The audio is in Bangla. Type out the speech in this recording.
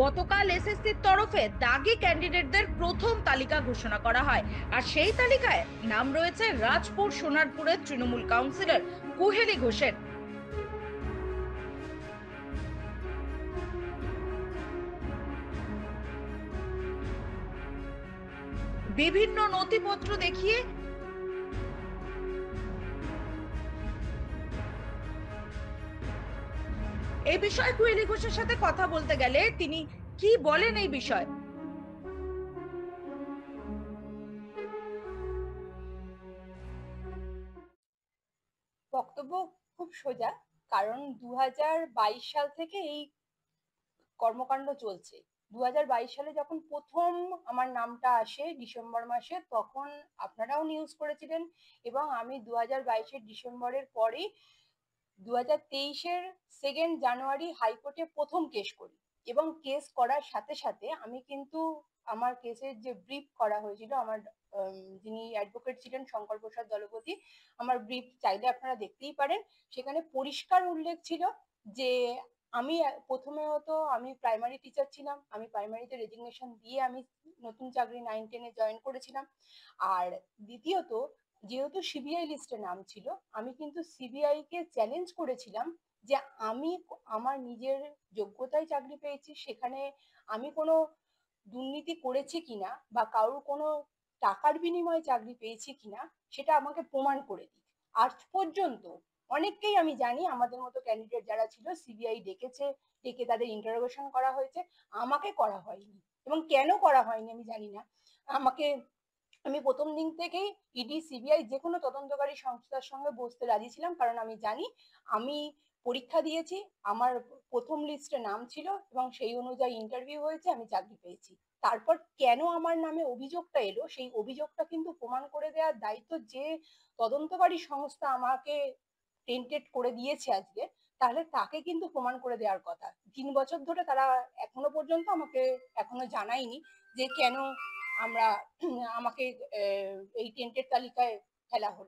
গতকাল এসএসসির তরফে দাগি ক্যান্ডিডেটদের প্রথম তালিকা ঘোষণা করা হয়। আর সেই তালিকায় নাম রয়েছে রাজপুর সোনারপুরের তৃণমূল কাউন্সিলর কুহেলি ঘোষের। বিভিন্ন নথিপত্র দেখিয়ে এই বিষয়ে কুহেলি ঘোষের সাথে কথা বলতে গেলে তিনি কি বলেন এই বিষয়ে। বক্তব্য খুব সোজা। কারণ 2022 সাল থেকে এই কর্মকাণ্ড চলছে। 2022 সালে যখন প্রথম আমার নামটা আসে ডিসেম্বর মাসে, তখন আপনারাও নিউজ করেছিলেন। এবং আমি 2022-এর ডিসেম্বরের পরেই 2023-এর 2 জানুয়ারি হাইকোর্টে প্রথম কেস করি। এবং কেস করার সাথে সাথে আমি কিন্তু আমার কেসের যে ব্রিফ করা হয়েছিল, আমার যিনি অ্যাডভোকেট ছিলেন শঙ্কর প্রসাদ দলপতি, আমার ব্রিফ চাইলে আপনারা দেখতেই পারেন। সেখানে পরিষ্কার উল্লেখ ছিল যে আমি প্রথমে হতো আমি প্রাইমারি টিচার ছিলাম, আমি প্রাইমারিতে রেজিগনেশন দিয়ে আমি নতুন চাকরি 9-10-এ জয়েন করেছিলাম। আর দ্বিতীয়ত, যেহেতু সিবিআই লিস্টে নাম ছিল, আমি কিন্তু সিবিআই কে চ্যালেঞ্জ করেছিলাম যে আমি আমার নিজের যোগ্যতায় চাকরি পেয়েছি, সেখানে আমি কোনো দুর্নীতি করেছি কিনা বা কারোর কোনো টাকার বিনিময়ে চাকরি পেয়েছি কিনা সেটা আমাকে প্রমাণ করে দিক। আজ পর্যন্ত অনেককেই আমি জানি, আমাদের মতো ক্যান্ডিডেট যারা ছিল, সিবিআই ডেকেছে, ডেকে তাদের ইন্টারোগেশন করা হয়েছে, আমাকে করা হয়নি। এবং কেন করা হয়নি আমি জানি না। আমাকে, আমি প্রথম দিন থেকেই ইডি সিবিআই যে কোনো তদন্তকারী সংস্থার সঙ্গে বসতে রাজি ছিলাম, কারণ আমি জানি আমি পরীক্ষা দিয়েছি, আমার প্রথম লিস্টে নাম ছিল এবং সেই অনুযায়ী ইন্টারভিউ হয়েছে, আমি চাকরি পেয়েছি। তারপর কেন আমার নামে অভিযোগটা এলো, সেই অভিযোগটা কিন্তু প্রমাণ করে দেওয়ার দায়িত্ব যে তদন্তকারী সংস্থা আমাকে টেন্টেড করে দিয়েছে আজকে, তাহলে তাকে কিন্তু প্রমাণ করে দেওয়ার কথা। 3 বছর ধরে তারা এখনো পর্যন্ত আমাকে এখনো জানায়নি যে কেন আমরা আমাকে এই টেন্টেড তালিকায় ফেলা হলো।